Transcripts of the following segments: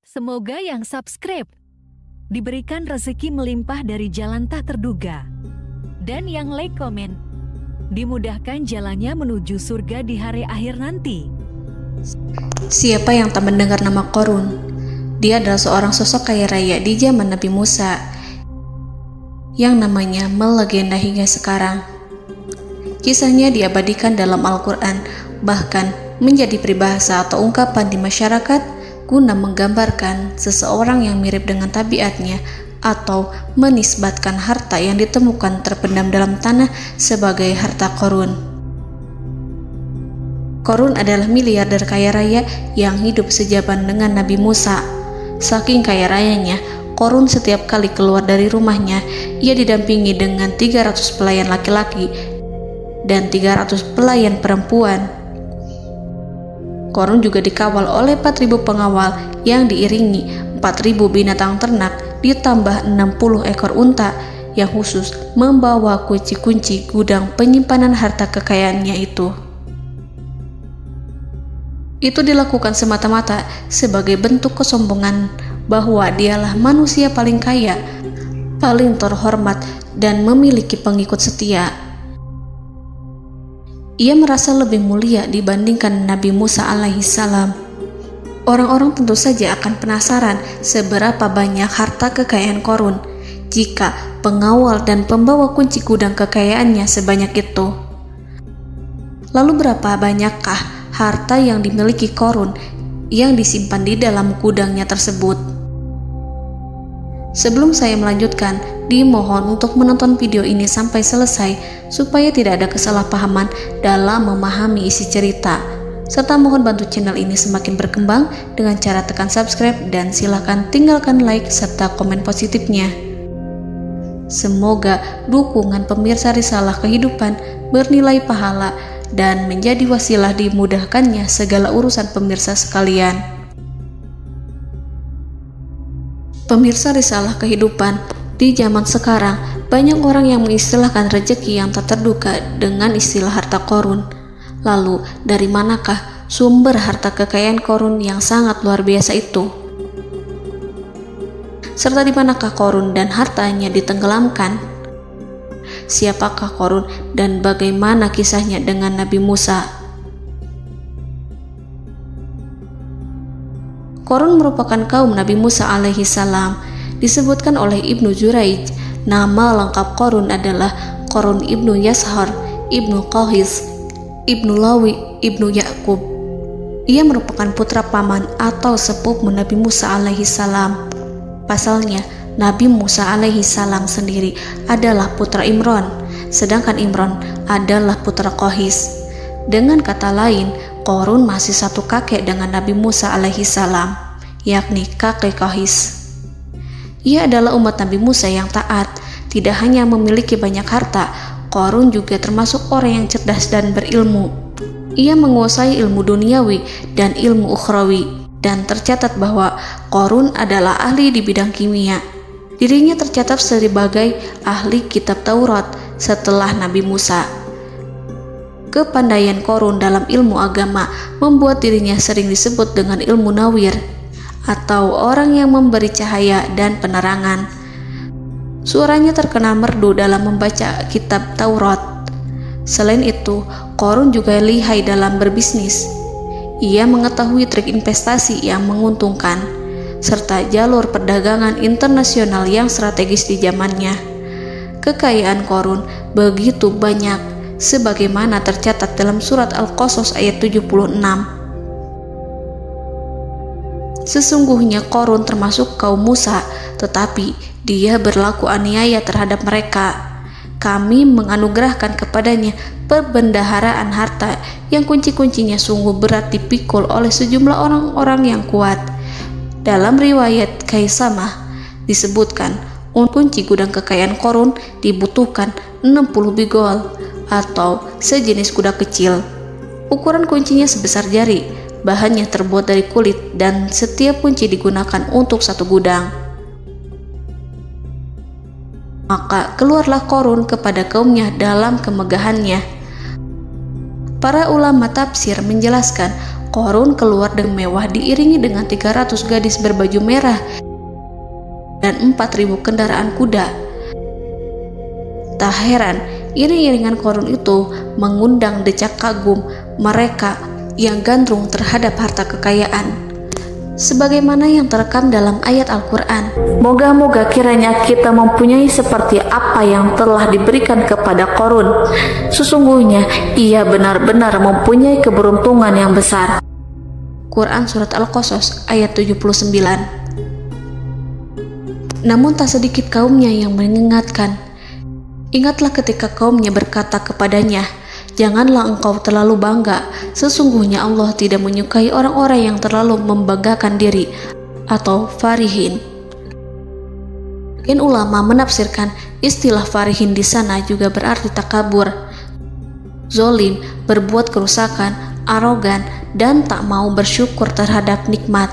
Semoga yang subscribe diberikan rezeki melimpah dari jalan tak terduga. Dan yang like komen, dimudahkan jalannya menuju surga di hari akhir nanti. Siapa yang tak mendengar nama Qorun? Dia adalah seorang sosok kaya raya di zaman Nabi Musa yang namanya melegenda hingga sekarang. Kisahnya diabadikan dalam Al-Quran, bahkan menjadi peribahasa atau ungkapan di masyarakat guna menggambarkan seseorang yang mirip dengan tabiatnya atau menisbatkan harta yang ditemukan terpendam dalam tanah sebagai harta Qorun. Qorun adalah miliarder kaya raya yang hidup sejaman dengan Nabi Musa. Saking kaya rayanya, Qorun setiap kali keluar dari rumahnya, ia didampingi dengan 300 pelayan laki-laki dan 300 pelayan perempuan. Qorun juga dikawal oleh 4.000 pengawal yang diiringi 4.000 binatang ternak ditambah 60 ekor unta yang khusus membawa kunci-kunci gudang penyimpanan harta kekayaannya itu. Itu dilakukan semata-mata sebagai bentuk kesombongan bahwa dialah manusia paling kaya, paling terhormat, dan memiliki pengikut setia. Ia merasa lebih mulia dibandingkan Nabi Musa alaihissalam. Orang-orang tentu saja akan penasaran seberapa banyak harta kekayaan Qorun jika pengawal dan pembawa kunci gudang kekayaannya sebanyak itu. Lalu berapa banyakkah harta yang dimiliki Qorun yang disimpan di dalam gudangnya tersebut? Sebelum saya melanjutkan, dimohon untuk menonton video ini sampai selesai supaya tidak ada kesalahpahaman dalam memahami isi cerita, serta mohon bantu channel ini semakin berkembang dengan cara tekan subscribe dan silakan tinggalkan like serta komen positifnya. Semoga dukungan pemirsa Risalah Kehidupan bernilai pahala dan menjadi wasilah dimudahkannya segala urusan pemirsa sekalian. Pemirsa Risalah Kehidupan, di zaman sekarang banyak orang yang mengistilahkan rezeki yang tak terduga dengan istilah harta Qorun. Lalu dari manakah sumber harta kekayaan Qorun yang sangat luar biasa itu? Serta di manakah Qorun dan hartanya ditenggelamkan? Siapakah Qorun dan bagaimana kisahnya dengan Nabi Musa? Qorun merupakan kaum Nabi Musa alaihissalam. Disebutkan oleh Ibnu Jurayj, nama lengkap Qorun adalah Qorun ibnu Yashar, ibnu Qahis, ibnu Lawi, ibnu Yakub. Ia merupakan putra paman atau sepupu Nabi Musa alaihissalam. Pasalnya, Nabi Musa alaihissalam sendiri adalah putra Imran, sedangkan Imran adalah putra Qahis. Dengan kata lain, Qorun masih satu kakek dengan Nabi Musa alaihissalam, yakni kakek Qahis. Ia adalah umat Nabi Musa yang taat. Tidak hanya memiliki banyak harta, Qorun juga termasuk orang yang cerdas dan berilmu. Ia menguasai ilmu duniawi dan ilmu ukhrawi, dan tercatat bahwa Qorun adalah ahli di bidang kimia. Dirinya tercatat sebagai ahli kitab Taurat setelah Nabi Musa. Kepandaian Qorun dalam ilmu agama membuat dirinya sering disebut dengan ilmu nawir, atau orang yang memberi cahaya dan penerangan. Suaranya terkenal merdu dalam membaca kitab Taurat. Selain itu, Qorun juga lihai dalam berbisnis. Ia mengetahui trik investasi yang menguntungkan, serta jalur perdagangan internasional yang strategis di zamannya. Kekayaan Qorun begitu banyak, sebagaimana tercatat dalam surat Al-Qasas ayat 76. Sesungguhnya Qorun termasuk kaum Musa, tetapi dia berlaku aniaya terhadap mereka. Kami menganugerahkan kepadanya perbendaharaan harta yang kunci-kuncinya sungguh berat dipikul oleh sejumlah orang-orang yang kuat. Dalam riwayat Kaisamah disebutkan, kunci gudang kekayaan Qorun dibutuhkan 60 bigol atau sejenis kuda kecil. Ukuran kuncinya sebesar jari, bahannya terbuat dari kulit, dan setiap kunci digunakan untuk satu gudang. Maka keluarlah Qorun kepada kaumnya dalam kemegahannya. Para ulama tafsir menjelaskan Qarun keluar dengan mewah diiringi dengan 300 gadis berbaju merah dan 4.000 kendaraan kuda. Tak heran, iring-iringan Qarun itu mengundang decak kagum mereka yang gandrung terhadap harta kekayaan. Sebagaimana yang terekam dalam ayat Al-Quran, moga-moga kiranya kita mempunyai seperti apa yang telah diberikan kepada Qarun. Sesungguhnya ia benar-benar mempunyai keberuntungan yang besar. Quran Surat Al-Qasas ayat 79. Namun tak sedikit kaumnya yang mengingatkan. Ingatlah ketika kaumnya berkata kepadanya, janganlah engkau terlalu bangga, sesungguhnya Allah tidak menyukai orang-orang yang terlalu membanggakan diri atau farihin. Ulama menafsirkan istilah farihin di sana juga berarti takabur, zolim, berbuat kerusakan, arogan, dan tak mau bersyukur terhadap nikmat.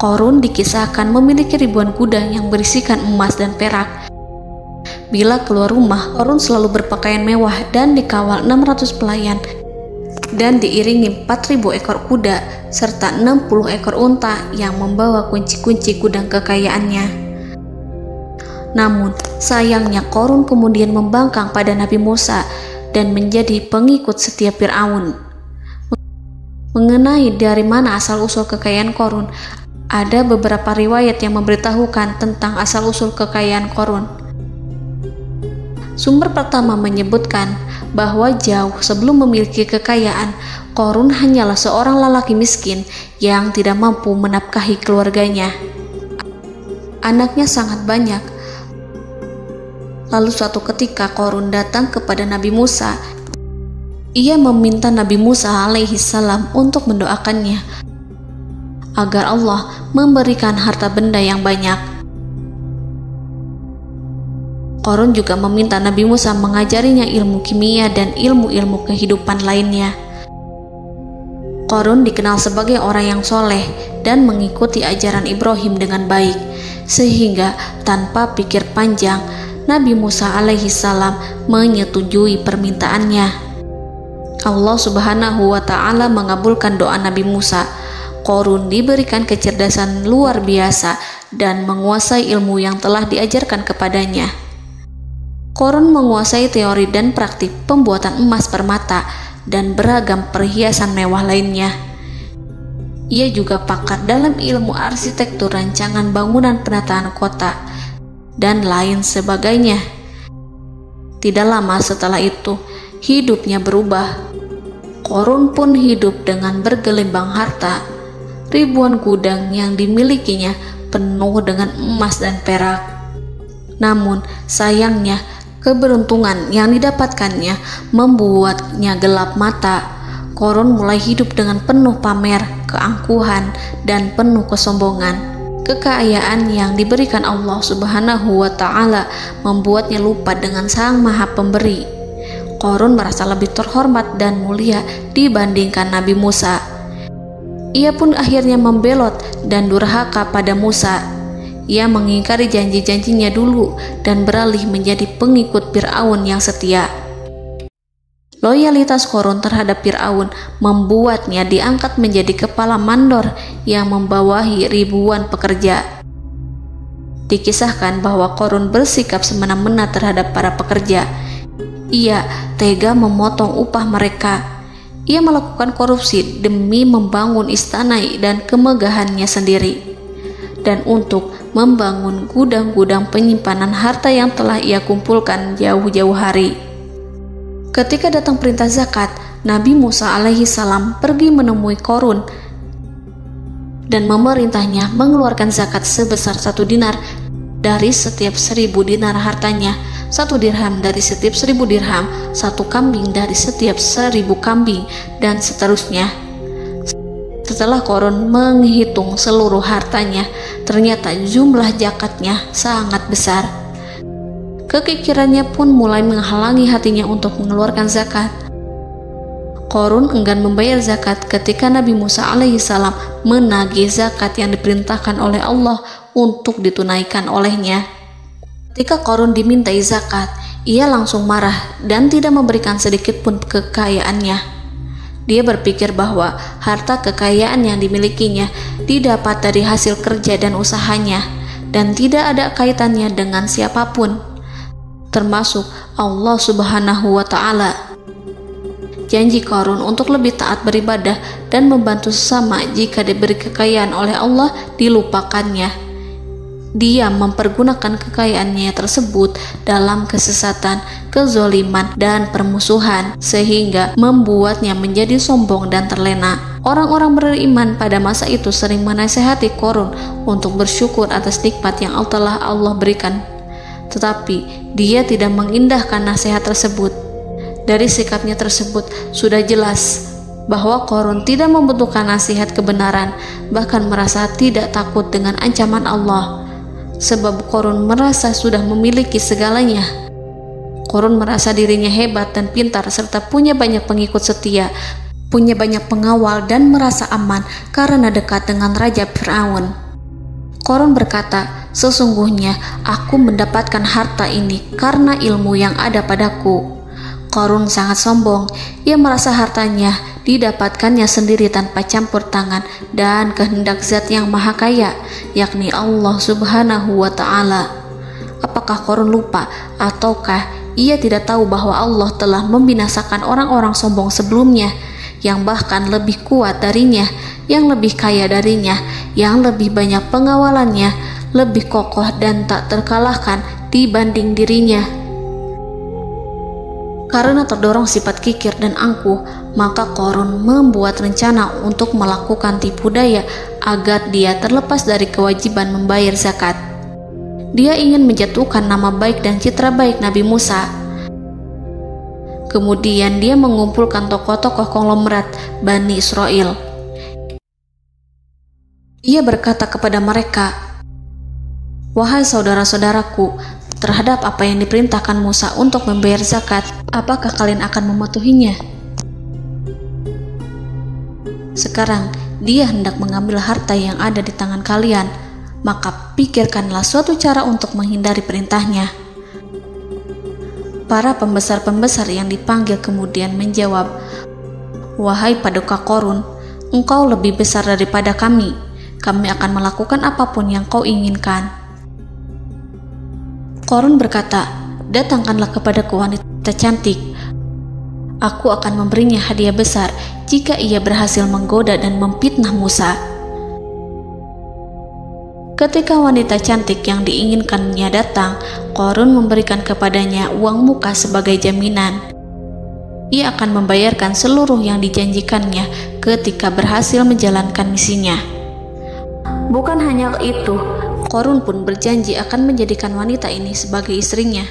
Qarun dikisahkan memiliki ribuan kuda yang berisikan emas dan perak. Bila keluar rumah, Qarun selalu berpakaian mewah dan dikawal 600 pelayan dan diiringi 4.000 ekor kuda serta 60 ekor unta yang membawa kunci-kunci gudang kekayaannya. Namun, sayangnya Qarun kemudian membangkang pada Nabi Musa dan menjadi pengikut setia Fir'aun. Mengenai dari mana asal-usul kekayaan Qarun, ada beberapa riwayat yang memberitahukan tentang asal-usul kekayaan Qarun. Sumber pertama menyebutkan bahwa jauh sebelum memiliki kekayaan, Qarun hanyalah seorang lelaki miskin yang tidak mampu menafkahi keluarganya. Anaknya sangat banyak. Lalu suatu ketika Qarun datang kepada Nabi Musa. Ia meminta Nabi Musa alaihi salam untuk mendoakannya agar Allah memberikan harta benda yang banyak. Qarun juga meminta Nabi Musa mengajarinya ilmu kimia dan ilmu-ilmu kehidupan lainnya. Qarun dikenal sebagai orang yang soleh dan mengikuti ajaran Ibrahim dengan baik, sehingga tanpa pikir panjang, Nabi Musa alaihi salam menyetujui permintaannya. Allah Subhanahu wa ta'ala mengabulkan doa Nabi Musa. Qarun diberikan kecerdasan luar biasa dan menguasai ilmu yang telah diajarkan kepadanya. Qarun menguasai teori dan praktik pembuatan emas permata dan beragam perhiasan mewah lainnya. Ia juga pakar dalam ilmu arsitektur, rancangan bangunan, penataan kota, dan lain sebagainya. Tidak lama setelah itu, hidupnya berubah. Qarun pun hidup dengan bergelimbang harta. Ribuan gudang yang dimilikinya penuh dengan emas dan perak. Namun, sayangnya, keberuntungan yang didapatkannya membuatnya gelap mata. Qarun mulai hidup dengan penuh pamer, keangkuhan, dan penuh kesombongan. Kekayaan yang diberikan Allah Subhanahu wa ta'ala membuatnya lupa dengan Sang Maha Pemberi. Qarun merasa lebih terhormat dan mulia dibandingkan Nabi Musa. Ia pun akhirnya membelot dan durhaka pada Musa. Ia mengingkari janji-janjinya dulu dan beralih menjadi pengikut Fir'aun yang setia. Loyalitas Qarun terhadap Fir'aun membuatnya diangkat menjadi kepala mandor yang membawahi ribuan pekerja. Dikisahkan bahwa Qarun bersikap semena-mena terhadap para pekerja. Ia tega memotong upah mereka. Ia melakukan korupsi demi membangun istana dan kemegahannya sendiri, dan untuk membangun gudang-gudang penyimpanan harta yang telah ia kumpulkan jauh-jauh hari. Ketika datang perintah zakat, Nabi Musa alaihi salam pergi menemui Qarun dan memerintahnya mengeluarkan zakat sebesar 1 dinar dari setiap 1000 dinar hartanya, 1 dirham dari setiap 1000 dirham, 1 kambing dari setiap 1000 kambing, dan seterusnya. Setelah Qarun menghitung seluruh hartanya, ternyata jumlah zakatnya sangat besar. Kekikirannya pun mulai menghalangi hatinya untuk mengeluarkan zakat. Qarun enggan membayar zakat ketika Nabi Musa alaihissalam menagih zakat yang diperintahkan oleh Allah untuk ditunaikan olehnya. Ketika Qarun dimintai zakat, ia langsung marah dan tidak memberikan sedikit pun kekayaannya. Dia berpikir bahwa harta kekayaan yang dimilikinya didapat dari hasil kerja dan usahanya, dan tidak ada kaitannya dengan siapapun, termasuk Allah Subhanahu wa Ta'ala. Janji Qarun untuk lebih taat beribadah dan membantu sesama jika diberi kekayaan oleh Allah dilupakannya. Dia mempergunakan kekayaannya tersebut dalam kesesatan, kezoliman, dan permusuhan, sehingga membuatnya menjadi sombong dan terlena. Orang-orang beriman pada masa itu sering menasihati Qarun untuk bersyukur atas nikmat yang telah Allah berikan, tetapi dia tidak mengindahkan nasihat tersebut. Dari sikapnya tersebut sudah jelas bahwa Qarun tidak membutuhkan nasihat kebenaran, bahkan merasa tidak takut dengan ancaman Allah. Sebab Qarun merasa sudah memiliki segalanya. Qarun merasa dirinya hebat dan pintar serta punya banyak pengikut setia, punya banyak pengawal dan merasa aman karena dekat dengan Raja Fir'aun. Qarun berkata, "Sesungguhnya aku mendapatkan harta ini karena ilmu yang ada padaku." Qarun sangat sombong. Ia merasa hartanya didapatkannya sendiri tanpa campur tangan dan kehendak Zat yang Maha Kaya, yakni Allah Subhanahu wa Ta'ala. Apakah Qarun lupa ataukah ia tidak tahu bahwa Allah telah membinasakan orang-orang sombong sebelumnya yang bahkan lebih kuat darinya, yang lebih kaya darinya, yang lebih banyak pengawalannya, lebih kokoh dan tak terkalahkan dibanding dirinya? Karena terdorong sifat kikir dan angkuh, maka Qarun membuat rencana untuk melakukan tipu daya agar dia terlepas dari kewajiban membayar zakat. Dia ingin menjatuhkan nama baik dan citra baik Nabi Musa. Kemudian dia mengumpulkan tokoh-tokoh konglomerat Bani Israel. Ia berkata kepada mereka, "Wahai saudara-saudaraku, terhadap apa yang diperintahkan Musa untuk membayar zakat, apakah kalian akan mematuhinya? Sekarang dia hendak mengambil harta yang ada di tangan kalian, maka pikirkanlah suatu cara untuk menghindari perintahnya." Para pembesar-pembesar yang dipanggil kemudian menjawab, "Wahai paduka Qarun, engkau lebih besar daripada kami. Kami akan melakukan apapun yang kau inginkan." Qarun berkata, "Datangkanlah kepadaku wanita cantik. Aku akan memberinya hadiah besar jika ia berhasil menggoda dan memfitnah Musa." Ketika wanita cantik yang diinginkannya datang, Qarun memberikan kepadanya uang muka sebagai jaminan. Ia akan membayarkan seluruh yang dijanjikannya ketika berhasil menjalankan misinya. Bukan hanya itu, Qarun pun berjanji akan menjadikan wanita ini sebagai istrinya.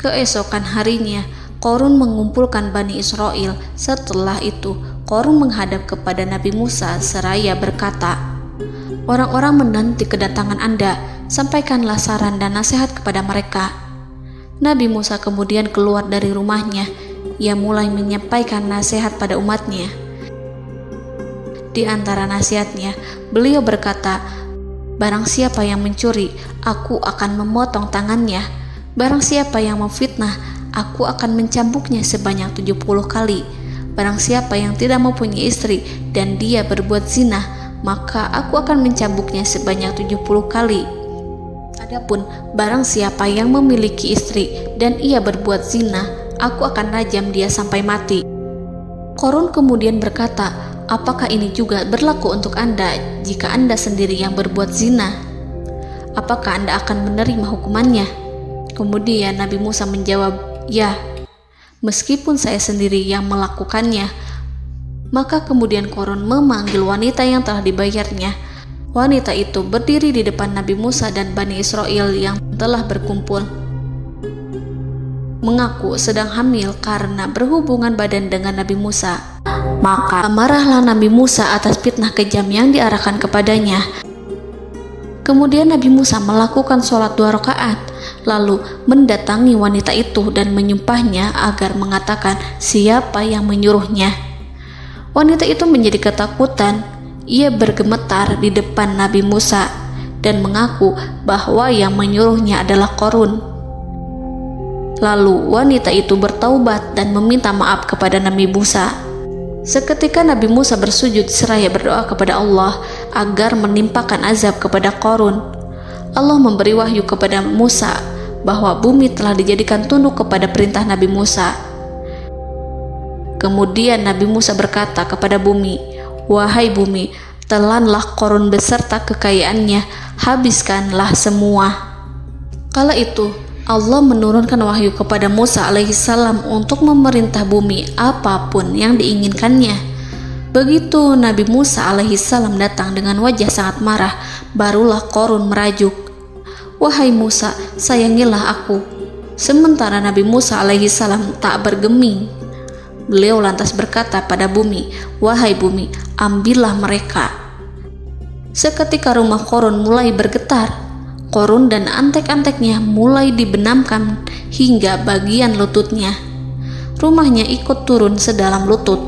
Keesokan harinya, Qarun mengumpulkan Bani Israel. Setelah itu, Qarun menghadap kepada Nabi Musa seraya berkata, "Orang-orang menanti kedatangan Anda, sampaikanlah saran dan nasihat kepada mereka." Nabi Musa kemudian keluar dari rumahnya. Ia mulai menyampaikan nasihat pada umatnya. Di antara nasihatnya, beliau berkata, "Barang siapa yang mencuri, aku akan memotong tangannya. Barang siapa yang memfitnah, aku akan mencambuknya sebanyak 70 kali. Barang siapa yang tidak mempunyai istri dan dia berbuat zina, maka aku akan mencambuknya sebanyak 70 kali. Adapun barang siapa yang memiliki istri dan ia berbuat zina, aku akan rajam dia sampai mati." Qarun kemudian berkata, "Apakah ini juga berlaku untuk Anda jika Anda sendiri yang berbuat zina? Apakah Anda akan menerima hukumannya?" Kemudian Nabi Musa menjawab, "Ya, meskipun saya sendiri yang melakukannya." Maka kemudian Qarun memanggil wanita yang telah dibayarnya. Wanita itu berdiri di depan Nabi Musa dan Bani Israel yang telah berkumpul, mengaku sedang hamil karena berhubungan badan dengan Nabi Musa. Maka marahlah Nabi Musa atas fitnah kejam yang diarahkan kepadanya. Kemudian Nabi Musa melakukan sholat 2 rakaat, lalu mendatangi wanita itu dan menyumpahnya agar mengatakan siapa yang menyuruhnya. Wanita itu menjadi ketakutan. Ia bergemetar di depan Nabi Musa dan mengaku bahwa yang menyuruhnya adalah Qarun. Lalu wanita itu bertaubat dan meminta maaf kepada Nabi Musa. Seketika Nabi Musa bersujud seraya berdoa kepada Allah agar menimpakan azab kepada Qarun. Allah memberi wahyu kepada Musa bahwa bumi telah dijadikan tunduk kepada perintah Nabi Musa. Kemudian Nabi Musa berkata kepada bumi, "Wahai bumi, telanlah Qarun beserta kekayaannya, habiskanlah semua." Kala itu Allah menurunkan wahyu kepada Musa alaihissalam untuk memerintah bumi apapun yang diinginkannya. Begitu Nabi Musa alaihissalam datang dengan wajah sangat marah, barulah Qarun merajuk, "Wahai Musa, sayangilah aku." Sementara Nabi Musa alaihissalam tak bergeming. Beliau lantas berkata pada bumi, "Wahai bumi, ambillah mereka." Seketika rumah Qarun mulai bergetar. Qarun dan antek-anteknya mulai dibenamkan hingga bagian lututnya. Rumahnya ikut turun sedalam lutut.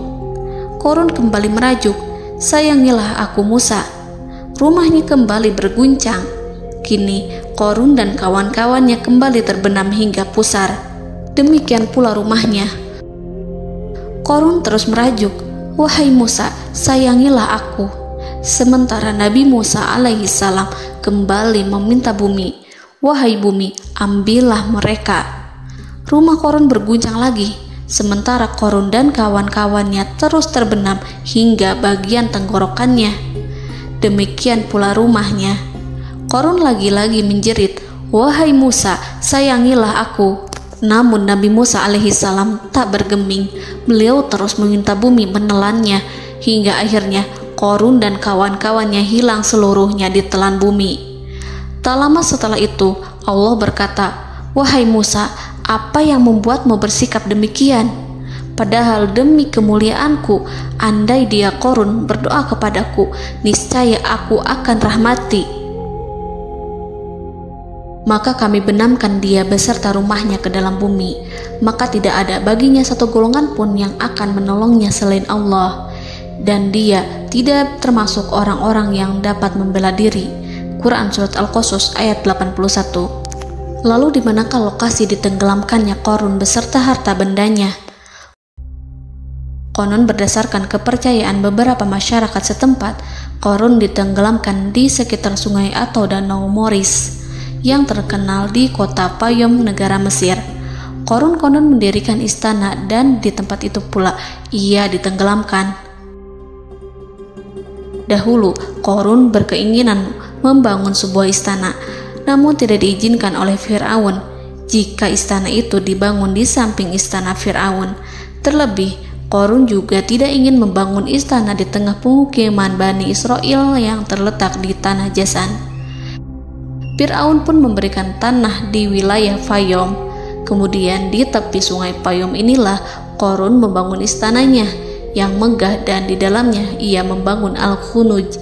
Qarun kembali merajuk, "Sayangilah aku Musa." Rumahnya kembali berguncang. Kini Qarun dan kawan-kawannya kembali terbenam hingga pusar. Demikian pula rumahnya. Qarun terus merajuk, "Wahai Musa, sayangilah aku." Sementara Nabi Musa alaihissalam kembali meminta bumi, "Wahai bumi, ambillah mereka." Rumah Qarun berguncang lagi, sementara Qarun dan kawan-kawannya terus terbenam hingga bagian tenggorokannya. Demikian pula rumahnya. Qarun lagi-lagi menjerit, "Wahai Musa, sayangilah aku." Namun Nabi Musa alaihissalam tak bergeming. Beliau terus meminta bumi menelannya hingga akhirnya Qarun dan kawan-kawannya hilang seluruhnya ditelan bumi. Tak lama setelah itu Allah berkata, "Wahai Musa, apa yang membuatmu bersikap demikian? Padahal demi kemuliaanku, andai dia Qarun berdoa kepadaku, niscaya aku akan rahmati. Maka kami benamkan dia beserta rumahnya ke dalam bumi, maka tidak ada baginya satu golongan pun yang akan menolongnya selain Allah, dan dia tidak termasuk orang-orang yang dapat membela diri." Quran Surat Al-Qasas ayat 81. Lalu di manakah lokasi ditenggelamkannya Qarun beserta harta bendanya? Konon berdasarkan kepercayaan beberapa masyarakat setempat, Qarun ditenggelamkan di sekitar sungai atau danau Moris yang terkenal di kota Payom, negara Mesir. Qarun konon mendirikan istana dan di tempat itu pula ia ditenggelamkan. Dahulu, Qarun berkeinginan membangun sebuah istana, namun tidak diizinkan oleh Fir'aun jika istana itu dibangun di samping istana Fir'aun. Terlebih, Qarun juga tidak ingin membangun istana di tengah pemukiman Bani Israel yang terletak di tanah Jasan. Fir'aun pun memberikan tanah di wilayah Fayom. Kemudian di tepi sungai Payom inilah Qarun membangun istananya yang megah, dan di dalamnya ia membangun Al-Khunuj,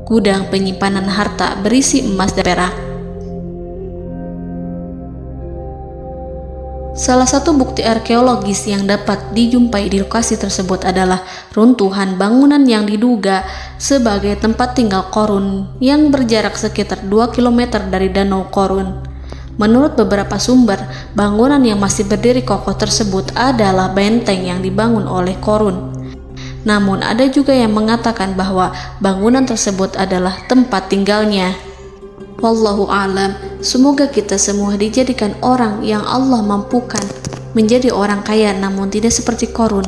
gudang penyimpanan harta berisi emas dan perak. Salah satu bukti arkeologis yang dapat dijumpai di lokasi tersebut adalah runtuhan bangunan yang diduga sebagai tempat tinggal Qarun yang berjarak sekitar 2 km dari Danau Qarun. Menurut beberapa sumber, bangunan yang masih berdiri kokoh tersebut adalah benteng yang dibangun oleh Qarun. Namun ada juga yang mengatakan bahwa bangunan tersebut adalah tempat tinggalnya. Wallahu a'lam. Semoga kita semua dijadikan orang yang Allah mampukan menjadi orang kaya namun tidak seperti Qarun,